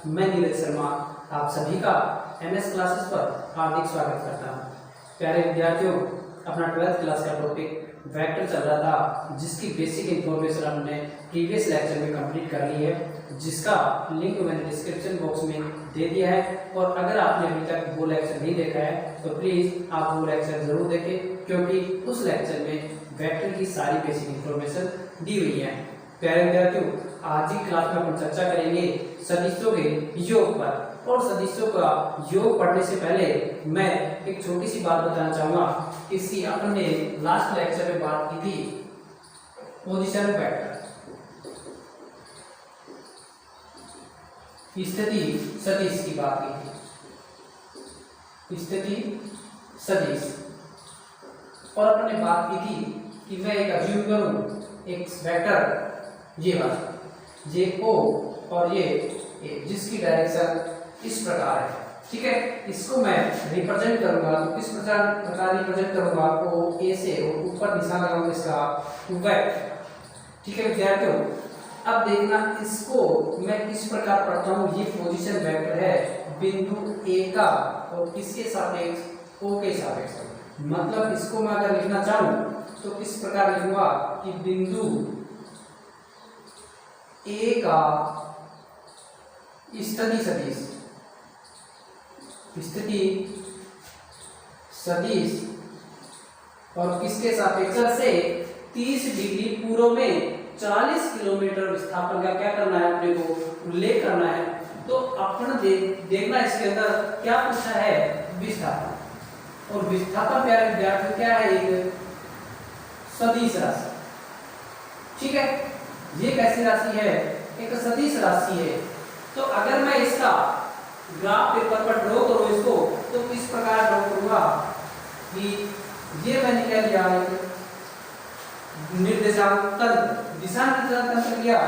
मैं नीरज शर्मा आप सभी का एमएस क्लासेस पर हार्दिक स्वागत करता हूँ। प्यारे विद्यार्थियों, अपना 12th क्लास का टॉपिक वेक्टर चल रहा था, जिसकी बेसिक इंफॉर्मेशन हमने प्रीवियस लेक्चर में कंप्लीट कर ली है, जिसका लिंक मैंने डिस्क्रिप्शन बॉक्स में दे दिया है। और अगर आपने अभी तक वो लेक्चर नहीं देखा है तो प्लीज़ आप वो लेक्चर जरूर देखें, क्योंकि उस लेक्चर में वेक्टर की सारी बेसिक इंफॉर्मेशन दी हुई है। प्यारे विद्यार्थियों, आज की क्लास में हम चर्चा करेंगे सदिशों के योग पर। और सदिशों का योग पढ़ने से पहले मैं एक छोटी सी बात बताना चाहूंगा। किसी अपन ने लास्ट लेक्चर में बात की थी पोजीशन वेक्टर, स्थिति सदिश की बात की थी, स्थिति सदिश। और अपन ने बात की थी कि मैं एक अज्यूम करूं एक वेक्टर ये वाला जे ओ और ये ए, जिसकी डायरेक्शन इस प्रकार है। ठीक है, इसको मैं रिप्रेजेंट करूंगा तो किस प्रकार रिप्रेजेंट करूंगा, ओ ए से और ऊपर निशान लगाऊंगा इसका वेक्टर। ठीक है विद्यार्थियों, अब देखना इसको मैं किस प्रकार पढ़ता हूँ। ये पोजीशन वेक्टर है बिंदु ए का और किसके सापेक्ष, ओ के सापेक्ष। मतलब इसको मैं अगर लिखना चाहूँ तो किस प्रकार लिखूंगा कि बिंदु ए का स्थिति सदिश, स्थिति सदिश और किसके सापेक्ष से 30 डिग्री पूर्व में 40 किलोमीटर विस्थापन का क्या करना है, अपने को उल्लेख करना है। तो अपन देखना इसके अंदर क्या पूछा है, विस्थापन। और विस्थापन प्यारे विद्यार्थी क्या है, एक सदिश राशि। ठीक है, ये कैसी राशि है, एक सदिश राशि है। तो अगर मैं इसका ग्राफ पेपर पर ड्रॉ करूं इसको, तो किस प्रकार ड्रॉ करूंगा कि ये मैंने क्या लिया, निर्देशांक तंत्र, दिशा निर्देशांक तंत्र लिया।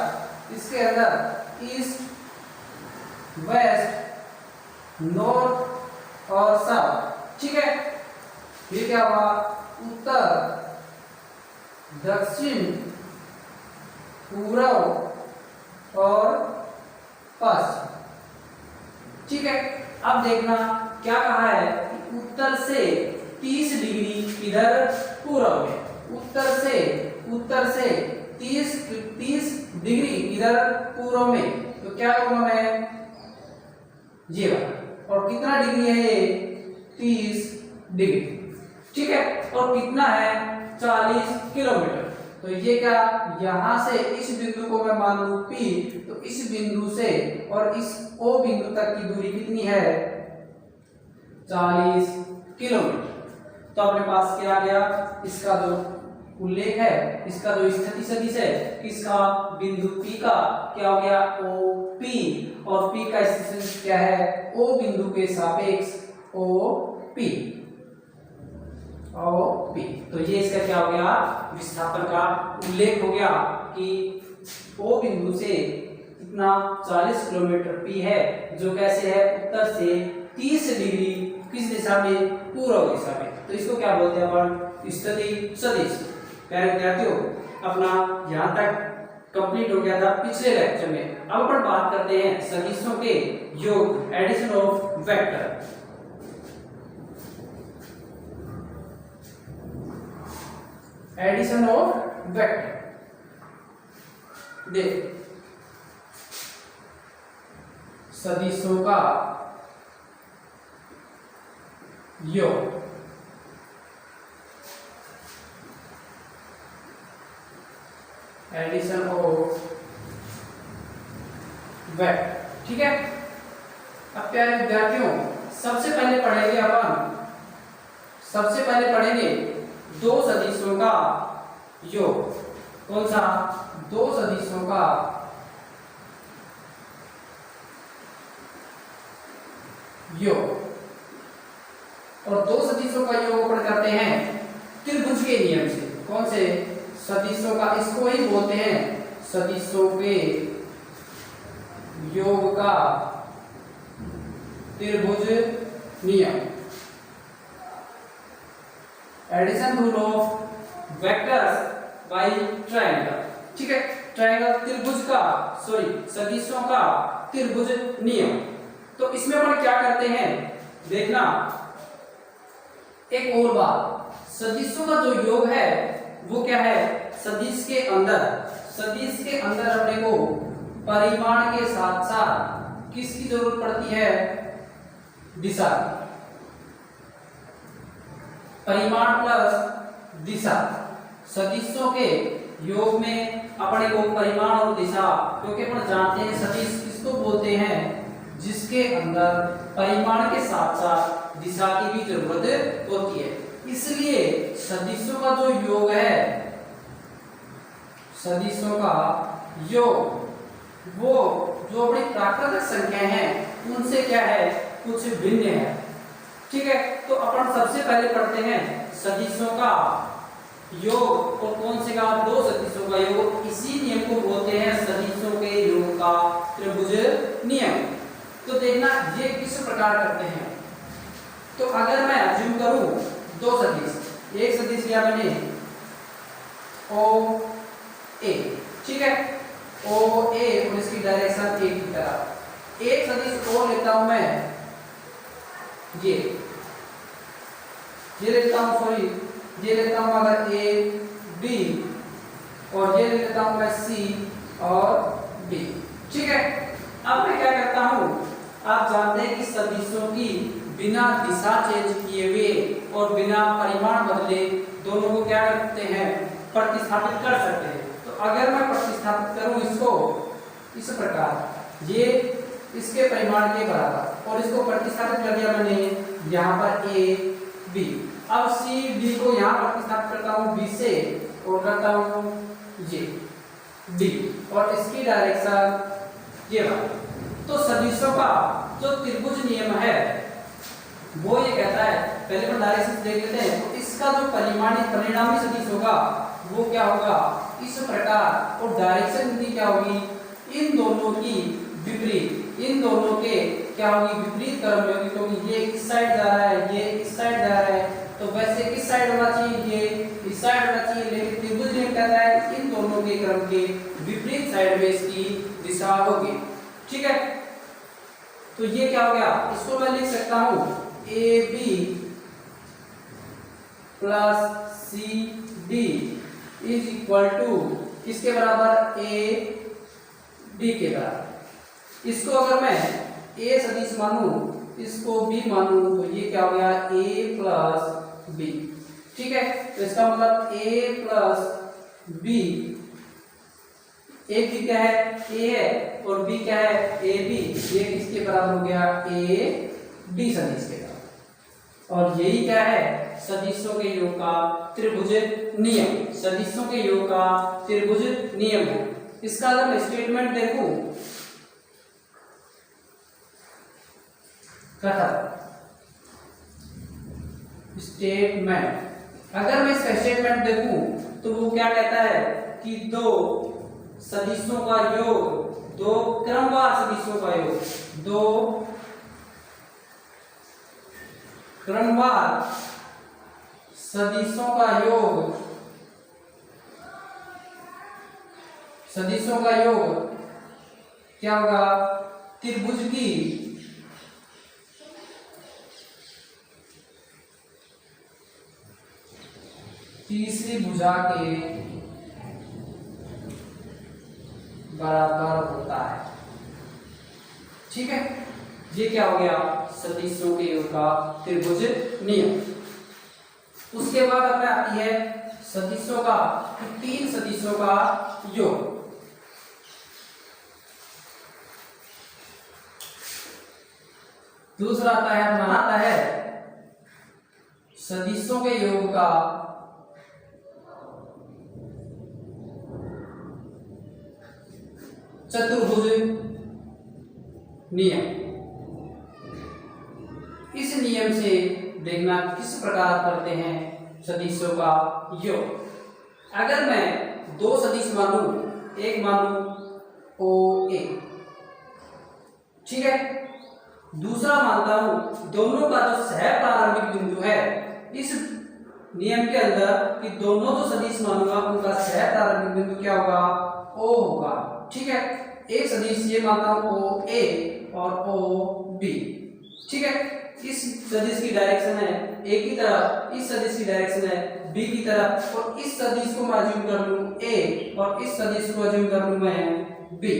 इसके अंदर ईस्ट, वेस्ट, नॉर्थ और साउथ। ठीक है, ये क्या हुआ, उत्तर, दक्षिण, पूर्व और पश्चिम। ठीक है, अब देखना क्या कहा है कि उत्तर से 30 डिग्री इधर पूर्व में, उत्तर से 30 डिग्री इधर पूर्व में। तो क्या करूंगा मैं, ये वाला। और कितना डिग्री है ये, 30 डिग्री। ठीक है, और कितना है, 40 किलोमीटर। तो ये क्या, यहां से इस बिंदु को मैं मान लूं P, तो इस बिंदु से और इस O बिंदु तक की दूरी कितनी है, 40 किलोमीटर। तो अपने पास क्या आ गया, इसका जो उल्लेख है, इसका जो स्थिति सदिश है, किसका, बिंदु P का क्या हो गया, OP। और P का स्थिति सदिश क्या है, O बिंदु के सापेक्ष OP। तो ये इसका क्या हो गया, विस्थापन का उल्लेख हो गया कि O बिंदु से इतना 40 किलोमीटर P है, जो कैसे है, उत्तर से 30 डिग्री किस दिशा में, पूर्व दिशा में। तो इसको क्या बोलते हैं अपन, स्थिति सदिश। प्यारे विद्यार्थियों, अपना यहाँ तक कंप्लीट हो गया था पिछले लेक्चर में। अब अपन बात करते हैं सदिशों के योग, addition of vector. Addition of vector, देख सदिशों का योग, एडिशन ऑफ वेक्टर। ठीक है, अब प्यारे विद्यार्थियों, सबसे पहले पढ़ेंगे दो सदिशों का योग। कौन सा, दो सदिशों का योग। और दो सदिशों का योग अपन करते हैं त्रिभुज के नियम से। कौन से, सदिशों का, इसको ही बोलते हैं सदिशों के योग का त्रिभुज नियम, addition rule of vectors by triangle. ठीक है, ट्रायंगल त्रिभुज का, सदिशों का त्रिभुज नियम। तो इसमें अपन क्या करते हैं देखना, एक और बात, सदिशों का जो योग है वो क्या है, सदिश के अंदर अपने को परिमाण के साथ साथ किसकी जरूरत पड़ती है, दिशा। परिमाण प्लस दिशा, सदिशों के योग में अपने को परिमाण और दिशा, क्योंकि अपन जानते हैं सदिश किसको बोलते हैं, जिसके अंदर परिमाण के साथ साथ दिशा की भी जरूरत होती है। इसलिए सदिशों का जो योग है, सदिशों का योग वो जो अपनी प्राकृतिक संख्या है उनसे क्या है, कुछ भिन्न है। ठीक है, तो अपन सबसे पहले पढ़ते हैं सदिशों का योग, और कौन से का, दो सदिशों का योग। इसी नियम को बोलते हैं सदिशों के योग का त्रिभुज नियम। तो देखना ये किस प्रकार करते हैं। तो अगर मैं अज्यूम करूं दो सदिश, एक सदिश लिया मैंने ओ ए, ठीक है, ओ ए और इसकी डायरेक्शन ए की तरफ। एक सदिश और लेता हूं मैं, ये लेता हूं, सॉरी ये लेता हूं अगर ए बी, और ये लेता हूं मैं सी और डी। ठीक है, अब मैं क्या करता हूं, आप जानते हैं कि सदिशों की बिना दिशा चेंज किए हुए और बिना परिमाण बदले दोनों को क्या करते हैं, प्रतिस्थापित कर सकते हैं। तो अगर मैं प्रतिस्थापित करूं इसको इस प्रकार, ये इसके परिमाण के बराबर, और इसको प्रतिस्थापित कर दिया मैंने यहाँ पर ए बी। अब सी डी को यहाँ प्रतिस्थापित करता हूँ बी से, और करता हूँ ये डी, और इसकी डायरेक्शन ये वाली। तो सदिशों का जो त्रिभुज नियम है वो ये कहता है, पहले हम डायरेक्शन देख लेते हैं। तो इसका जो परिणामी सदिश होगा वो क्या होगा, इस प्रकार, और डायरेक्शन भी क्या होगी, इन दोनों की विपरीत, इन दोनों के क्या होगी, विपरीत क्रम में होगी, क्योंकि ये इस साइड जा रहा है, ये इस साइड जा रहा है, तो वैसे किस साइड होना चाहिए, ये इस साइड होना चाहिए। लेकिन त्रिभुज नियम कहता है इन दोनों के क्रम के विपरीत साइड में इसकी दिशा होगी। ठीक है, तो ये क्या हो गया, इसको मैं लिख सकता हूं A B plus C D is equal to किसके बराबर, ए डी के बराबर। इसको अगर मैं ए सदिश मानूं, इसको बी मानूं, तो ये क्या हो गया, ए प्लस बी। ठीक है, तो इसका मतलब ए प्लस बी, ए की क्या है, ए है, और बी क्या है, ए बी। ये किसके बराबर हो गया, ए डी सदिश के बराबर। और यही क्या है, सदिशों के योग का त्रिभुज नियम, सदिशों के योग का त्रिभुज नियम है। इसका अगर मैं स्टेटमेंट देखूं, स्टेटमेंट, अगर मैं इसका स्टेटमेंट देखूं तो वो क्या कहता है कि दो सदिशों का योग, दो क्रमवार सदिशों का योग, दो क्रमवार सदिशों का योग, सदिशों का योग क्या होगा, त्रिभुज की तीसरी भुजा के बराबर होता है। ठीक है, ये क्या हो गया, सदिशों के योग का त्रिभुज नियम। उसके बाद अपने आती है सदिशों का, तीन सदिशों का योग। दूसरा आता है, अपना आता है सदिशों के योग का चतुर्भुज नियम। इस नियम से देखना किस प्रकार करते हैं सदिशों का योग। अगर मैं दो सदिश मानूं, एक मानूं ओ ए, ठीक है, दूसरा मानता हूं दोनों का जो सह प्रारंभिक बिंदु है, इस नियम के अंदर कि दोनों जो सदिश मानूंगा उनका सह प्रारंभिक बिंदु क्या होगा, ओ होगा। ठीक है, एक सदिश ये मानता हूँ ओ ए और ओ बी, ठीक है। इस सदिश की डायरेक्शन है ए की तरफ, इस सदिश की डायरेक्शन है बी की तरफ, और इस सदिश को मैं अज्यूम कर लूं ए और इस सदिश को अज्यूम कर लूं मैं बी।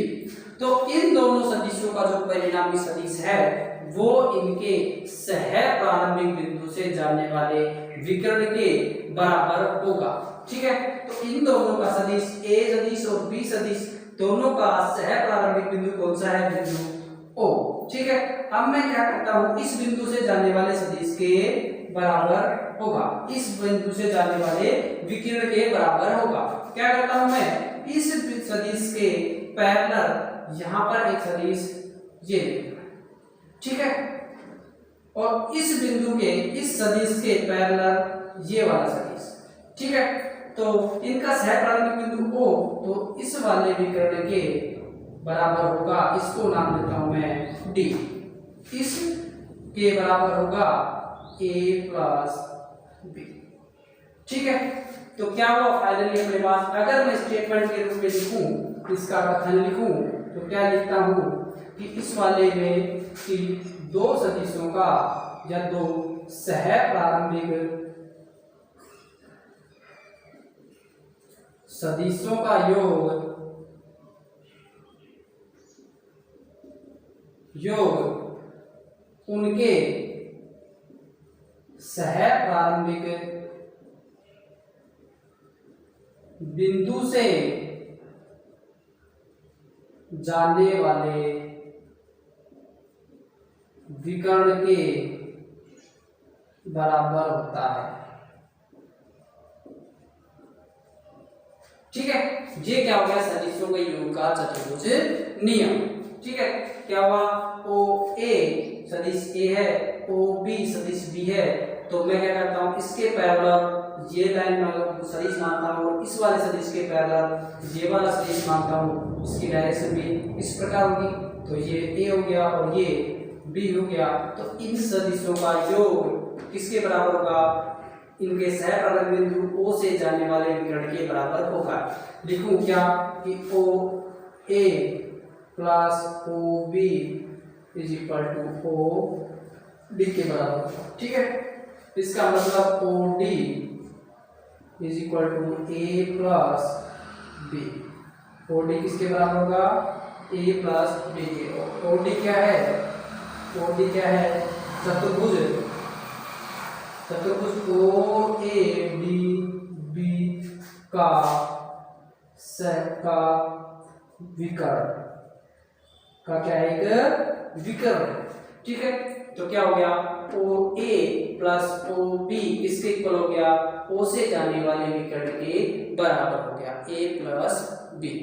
तो इन दोनों सदिशों का जो परिणामी सदिश है वो इनके सह प्रारंभिक बिंदु से जाने वाले विकर्ण के बराबर होगा, ठीक है। तो इन दोनों का सदिश ए सदिश और बी सदिश दोनों का सह प्रारंभिक बिंदु कौन सा है? बिंदु ओ, ठीक है। अब मैं क्या करता हूं, इस बिंदु से जाने वाले सदिश के बराबर होगा, इस बिंदु से जाने वाले विकिरण के बराबर होगा। क्या करता हूं मैं, इस सदिश के पैरेलल यहां पर एक सदिश ये, ठीक है, और इस बिंदु के इस सदिश के पैरेलल ये वाला सदिश, ठीक है। तो इनका सह प्रारंभिक बिंदु ओ, तो इस वाले विकर्ण के बराबर होगा, इसको नाम देता हूं मैं डी, इस के बराबर होगा a प्लस बी, ठीक है। तो क्या हुआ फाइनली अपने पास, अगर मैं स्टेटमेंट के रूप में लिखूं, इसका कथन लिखूं, तो क्या लिखता हूं कि इस वाले में कि दो सदिशों का या दो सह प्रारंभिक सदिशों का योग उनके सह प्रारंभिक बिंदु से जाने वाले विकर्ण के बराबर होता है, ठीक है। ये क्या हो गया, सदिशों के योग का चतुर्भुज नियम, ठीक है। क्या हुआ, ओ ए सदिश ए है, ओ बी सदिश बी है, तो मैं क्या करता हूं, इसके पैरेलल ये लाइन में सदिश मानता हूं, और इस वाले सदिश के पैरेलल ये वाला सदिश मानता हूं, इसकी डायरेक्शन भी इस प्रकार होगी, तो ये ए हो गया और ये बी हो गया। तो इन सदिशों का योग किसके बराबर होगा, इनके सह प्रारंभिक बिंदु ओ से जाने वाले विकर्ण के बराबर होगा। लिखूं क्या कि O A plus O B is equal to O D के बराबर, ठीक है। इसका मतलब O D is equal to A plus B, O D किसके बराबर होगा, ए प्लस बी के। ओ डी क्या है, ओ डी क्या है, चतुर्भुज, चतुर्भुज ओ ए डी बी का विकर्ण का क्या है, एक विकर्ण, ठीक है। तो क्या हो गया, ओ ए प्लस ओ बी इसके इक्वल हो गया ओ से जाने वाले विकर्ण के बराबर हो गया, ए प्लस बी।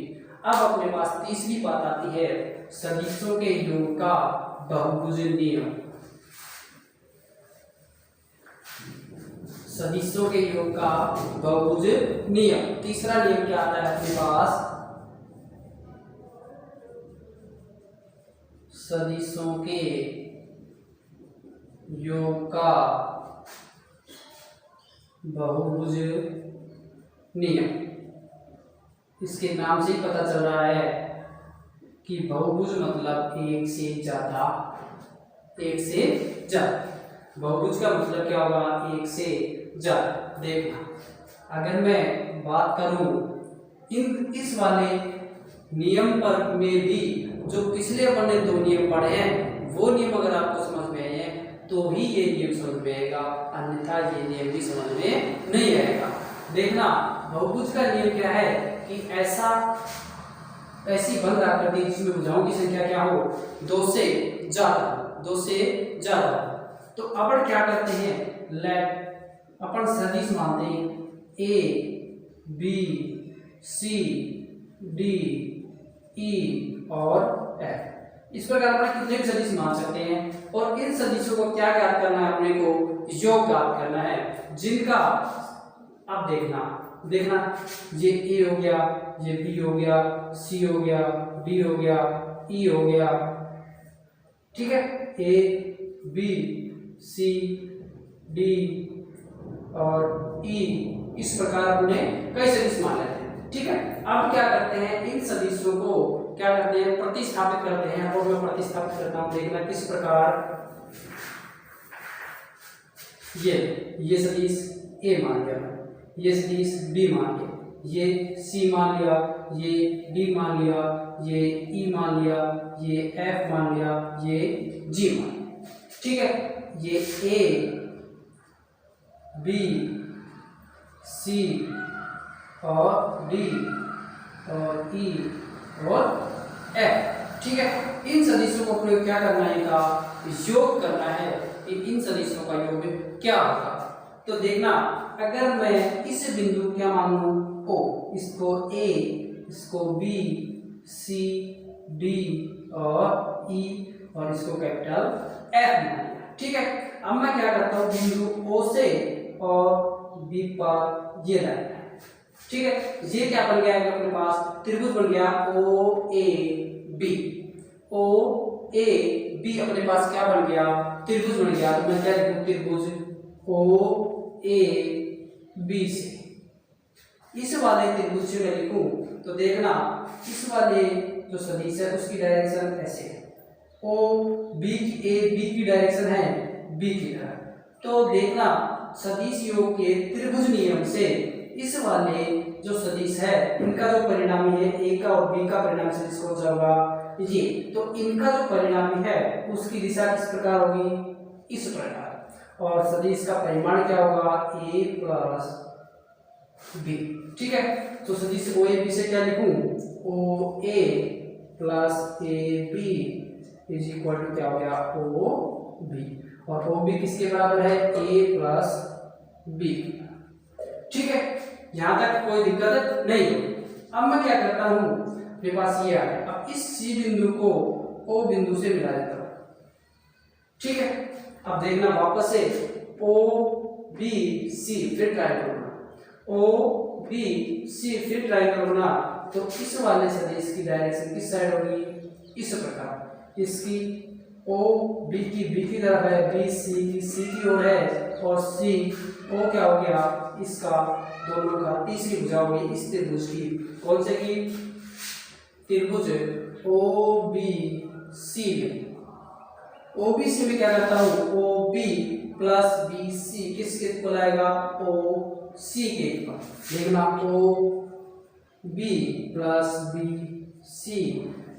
अब अपने पास तीसरी बात आती है सदिशों के योग का बहुभुज नियम। सदिशों के योग का बहुभुज नियम, तीसरा नियम क्या आता है अपने पास, सदिशों के योग का बहुभुज नियम। इसके नाम से ही पता चल रहा है कि बहुभुज मतलब एक से ज्यादा, एक से ज्यादा। बहुभुज का मतलब क्या होगा, एक से ज्यादा। देखना अगर मैं बात करूं इस वाले नियम पर में भी जो पिछले अपन ने दो नियम पढ़े हैं वो नियम अगर आपको समझ में आए हैं तो ही ये नियम समझ में आएगा, अन्यथा ये नियम भी समझ में नहीं आएगा। देखना बहुभुज का नियम क्या है कि ऐसी बंद आकृति जिसमें भुजाओं की संख्या क्या हो, दो से ज्यादा, दो से ज्यादा। तो अपन क्या करते हैं, लेट अपन सदिश मानते हैं A B C D E और एफ। इस प्रकार अपन कितने भी सदिश मान सकते हैं और इन सदिशों को क्या ज्ञात करना है, अपने को योग ज्ञात करना है, जिनका अब देखना ये ए हो गया, ये बी हो गया, सी हो गया, डी हो गया, ई हो गया, ठीक है। ए बी सी डी और ई, इस प्रकार हमने कई सदिश मान लेते हैं, ठीक है। अब क्या करते हैं, इन सदिशों को क्या करते हैं, प्रतिस्थापित करते हैं। और मैं प्रतिस्थापित करता हूं, देखना किस प्रकार। ये सदिश ए मान लिया, ये सदिश बी मान लिया, ये सी मान लिया, ये डी मान लिया, ये ई मान लिया, ये एफ मान लिया, ये जी मान लिया। ठीक है, ये ए बी सी और डी और ई और एफ। ठीक है, इन सदिशों को प्रयोग क्या करना है, इनका योग करना है कि इन सदिशों का योग क्या होगा। तो देखना, अगर मैं इस बिंदु क्या मान लूं ओ, इसको ए, इसको बी, सी, डी और ई और इसको कैपिटल एफ मान लिया। ठीक है, अब मैं क्या करता हूं, बिंदु ओ से और बी पर ये लाइन है। ठीक है, ये क्या बन गया अपने पास, त्रिभुज बन गया ओ A B. O A B अपने पास क्या बन गया, त्रिभुज बन गया। तो मैं क्या लिखूं, त्रिभुज ओ ए बी से इस वाले त्रिभुज से मैं लिखूं तो देखना, इस वाले जो सदिश है उसकी डायरेक्शन ऐसे है, ओ बी ए बी की डायरेक्शन है बी की तरफ। तो देखना, सदिश योग के त्रिभुज नियम से इस वाले जो सदिश है इनका जो परिणामी है, ए का और बी का परिणामी सदिश कौन सा होगा, ये। तो इनका जो परिणामी है उसकी दिशा किस प्रकार होगी, इस प्रकार। और सदिश का परिमाण क्या होगा, ए प्लस बी। ठीक है, तो सदिश ओ ए बी से क्या लिखूं, O A plus A B is equal to क्या हो गया, ओ बी। और ओ बी किसके बराबर है, ए प्लस बी। ठीक है, यहां तक कोई दिक्कत नहीं होगी। अब मैं क्या करता हूं, मेरे पास ये आ गया। अब इस सी बिंदु को ओ बिंदु से मिला देता हूं। ठीक है, अब देखना वापस से ओ बी सी, फिर ट्रायंगल बना, ओ बी सी फिर ट्रायंगल बना। तो इस वाले सदिश की डायरेक्शन किस साइड होगी, इस प्रकार। इसकी ओ बी की तरफ है, बी सी की ओर है, और सी ओ क्या हो गया, इसका दोनों का तीसरी भुजा होगी इस त्रिभुज की। कौन से की, त्रिभुज ओ बी सी में। ओ बी सी में क्या करता हूं, O B plus B C किसके इक्वल आएगा, ओ सी के इक्वल। देखना, O B plus B C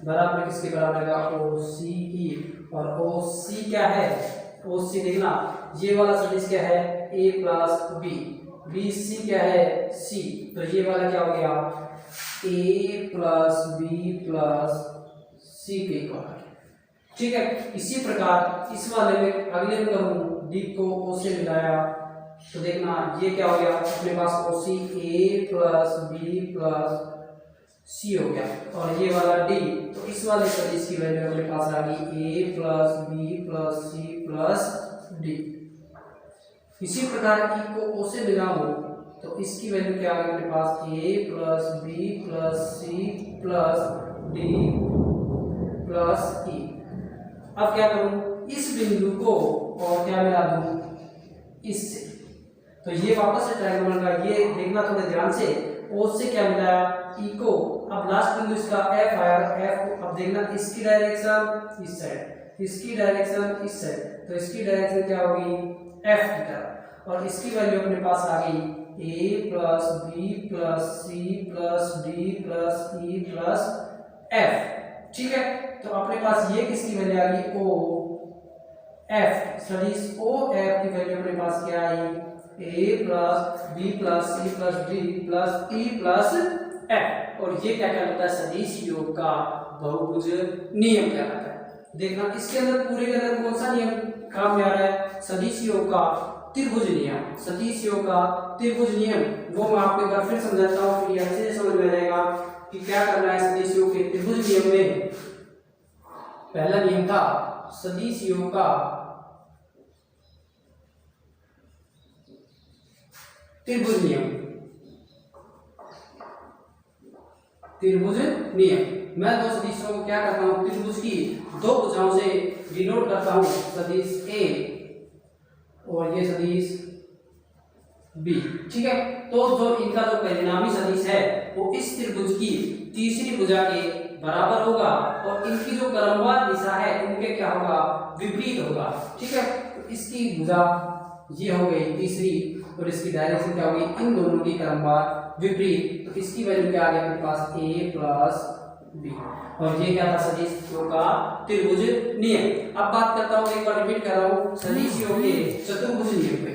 बराबर किसके बराबर आएगा, ओ सी की। और ओ सी क्या है, ओ सी देखना, ये वाला सदिश क्या है, ए प्लस बी, बी सी क्या है, सी। तो ये वाला क्या हो गया, ए प्लस बी प्लस सी के इक्वल। ठीक है, इसी प्रकार इस वाले में अगले में करूं, डी को ओ से मिलाया तो देखना ये क्या हो गया, अपने पास ओ सी, ए प्लस बी प्लस सी हो गया। और ये वाला डी, तो इस वाले सदिश की वैल्यू अपने पास आ गई A plus B plus C plus D. इसी प्रकार ई को ओ से मिलाऊं तो इसकी वैल्यू क्या आ गई अपने पास, A plus B plus C plus D plus E. अब क्या करूं, इस बिंदु को और क्या मिला दूं, इससे। तो ये वापस से ट्रायंगल बन गया। ये देखना थोड़े ध्यान से, ओ से क्या मिलाया, ई को। अब लास्ट बिंदु इसका एफ आया, एफ को अब देखना इसकी डायरेक्शन इस साइड, इसकी डायरेक्शन इस साइड। तो इसकी डायरेक्शन क्या होगी, एफ की तरफ। और इसकी वैल्यू अपने पास आ गई A plus B plus C plus D plus E plus F. ठीक है, तो अपने पास ये किसकी वैल्यू आ गई, ओ एफ। सदिश ओ एफ की वैल्यू अपने पास क्या आई, A plus B plus C plus D plus E plus F. और ये क्या कहलाता है, सदिश योग का बहुभुज नियम कहलाता है। देखना इसके अंदर पूरे के अंदर कौन सा नियम काम में आ रहा है, सदिश योग का त्रिभुज नियम। सदिश योग का त्रिभुज नियम वो मैं आपको एक बार फिर समझाता हूँ, फिर अच्छे से समझ में आ जाएगा कि क्या करना है। सदिश योग के त्रिभुज नियम में पहला नियम था सदिश योग का त्रिभुज नियम। त्रिभुज नियम, मैं दो सदिशों को क्या करता हूं, त्रिभुज की दो भुजाओं से डिनोट करता हूं, सदिश ए और ये सदिश बी। ठीक है, तो जो इनका जो परिणामी सदिश है वो इस त्रिभुज की तीसरी भुजा के बराबर होगा और इनकी जो क्रमवार दिशा है इनके क्या होगा, विपरीत होगा। ठीक है, तो इसकी भुजा ये हो गई तीसरी और इसकी डायरेक्शन क्या होगी, इन दोनों की क्रमवार विपरीत। तो इसकी वैल्यू क्या आ गया अपने पास, a प्लस बी। और ये क्या था, सदिशों का त्रिभुज नियम। अब बात करता हूँ, एक बार रिपीट कर रहा हूँ, सदिशों के चतुर्भुज नियम पे,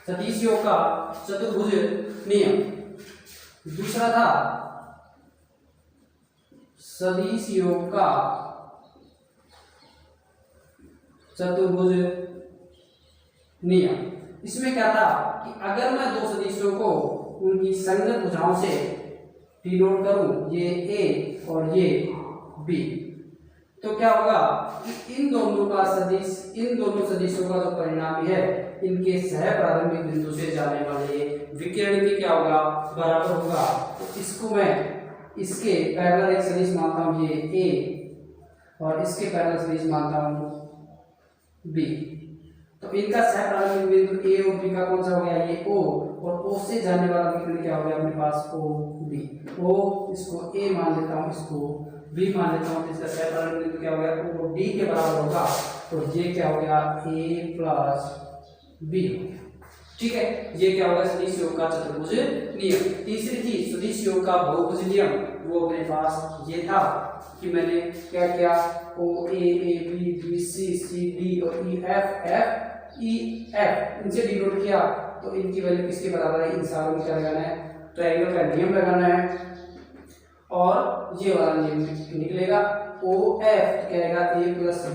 सदिशों का चतुर्भुज नियम। दूसरा था सदिशों का चतुर्भुज नियम। इसमें क्या था कि अगर मैं दो सदिशों को उनकी संगत भुजाओं से डिनोट करूं, ये a और ये b, तो क्या होगा कि इन दोनों का सदिश, इन दोनों सदिशों का जो परिणामी है इनके सह प्रारंभिक बिंदु से जाने वाले विकिरण की क्या होगा, बराबर होगा। तो इसको मैं इसके पैरेलल एक सदिश मानता हूं ये a और इसके पैरेलल सदिश मानता हूं b। तो इनका सह प्रारंभिक बिंदु a और b का कौन सा हो गया, ये o, और o से जाने वाला विकिरण क्या हो गया अपने पास, o b। o इसको a मान लेता हूं, इसको b मान लेता हूं, तो इसका सह प्रारंभिक बिंदु क्या हो गया, o d के बराबर होगा। तो ये क्या हो गया, a प्लस b। ठीक है, ये क्या होगा, सदिश योग का चतुर्भुज नियम। तीसरी थी सदिश योग का बहुभुज नियम, वो अपने पास ये था कि मैंने क्या किया, o a a b b c c d और e f f e f इनसे डिनोट किया। तो इनकी वैल्यू किसके बराबर है, इन सारों में क्या लगाना है, ट्रायंगल का नियम लगाना है और ये वाला नियम निकलेगा। o f क्या आएगा, a plus b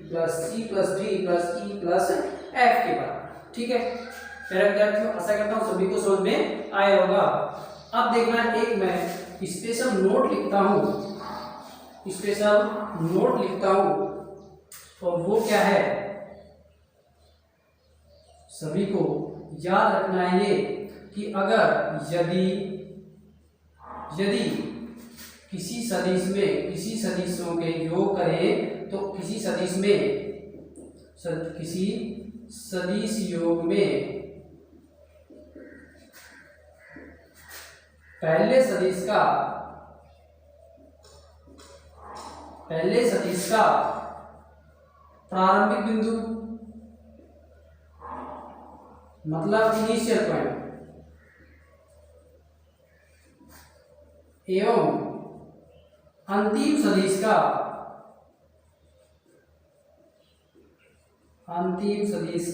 plus c plus d plus e plus f के बराबर। ठीक है मेरे विद्यार्थियों, आशा करता हूँ सभी को समझ में आया होगा। अब देखना, एक मैं स्पेशल नोट लिखता हूँ, स्पेशल नोट लिखता हूँ, और वो क्या है, सभी को याद रखना है ये कि अगर यदि किसी सदिश में किसी सदिशों के योग करें तो किसी सदिश योग में पहले सदिश का प्रारंभिक बिंदु मतलब इनिशियल पॉइंट एवं अंतिम सदिश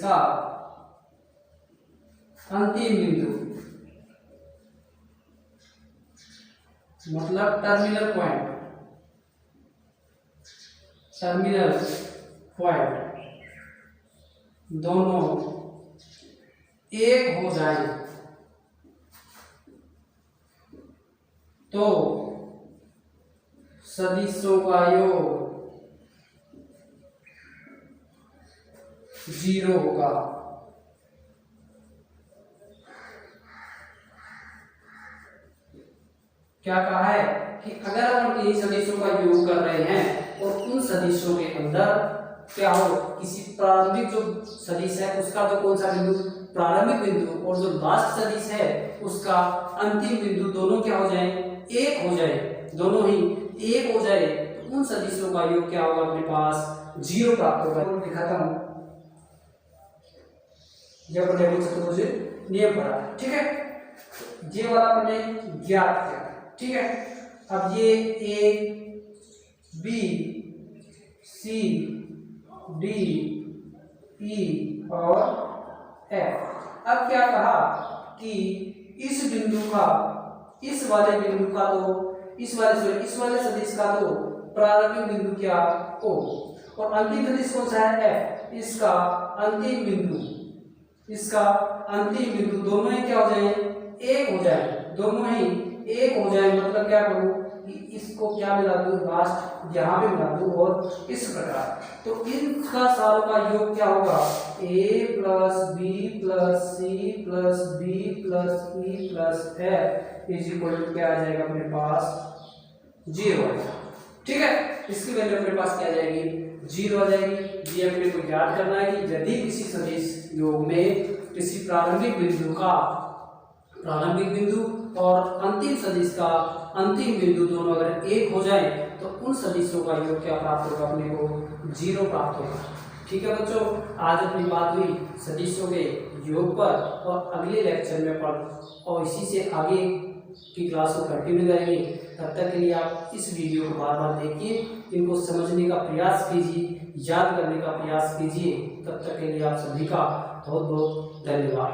का अंतिम बिंदु मतलब टर्मिनल पॉइंट दोनों एक हो जाए तो सदिशों का योग 0 होगा। क्या कहा है कि अगर हम किन्हीं सदिशों का योग कर रहे हैं और उन सदिशों के अंदर क्या हो, किसी प्रारंभिक जो सदिश है उसका जो कौन सा बिंदु, प्रारंभिक बिंदु, और जो लास्ट सदिश है उसका अंतिम बिंदु दोनों क्या हो जाए, एक हो जाए, दोनों ही एक हो जाए, तो उन सदिशों का योग क्या होगा, अपने पास 0 प्राप्त होगा। दिखाता हूं, जब अपने चतुर्भुज नियम पढ़ा, ठीक है, ये वाला अपने ज्ञात किया। ठीक है, अब ये a b c d e और f। अब क्या कहा कि इस बिंदु का, इस वाले सदिश का तो प्रारंभिक बिंदु क्या o और अंतिम सदिश कौन सा है f, इसका अंतिम बिंदु दोनों ही क्या हो जाए, एक हो जाए, दोनों ही एक हो जाए। मतलब क्या करूं कि इसको क्या मिला दूं, लास्ट यहाँ पे मिला दूं और इस प्रकार, तो इनका सारों का योग क्या होगा, a plus b plus c plus d plus e plus f is equal to क्या आ जाएगा अपने पास 0 आ जाएगा। ठीक है, इसकी वैल्यू अपने पास क्या आ जाएगी, 0 आ जाएगी। ये अपने को याद करना है कि यदि किसी सदिश योग में किसी प्रारंभिक बिंदु का प्रारंभिक बिंदु और अंतिम सदिश का अंतिम बिंदु दोनों अगर एक हो जाए तो उन सदिशों का योग क्या प्राप्त होगा, अपने को 0 प्राप्त होगा। ठीक है बच्चों, आज अपनी बात हुई सदिशों के योग पर, और अगले लेक्चर में और इसी से आगे की क्लास को कंटिन्यू करेंगे। तब तक के लिए आप इस वीडियो को बार बार देखिए, इनको समझने का प्रयास कीजिए, याद करने का प्रयास कीजिए। तब तक के लिए आप सभी का बहुत बहुत धन्यवाद।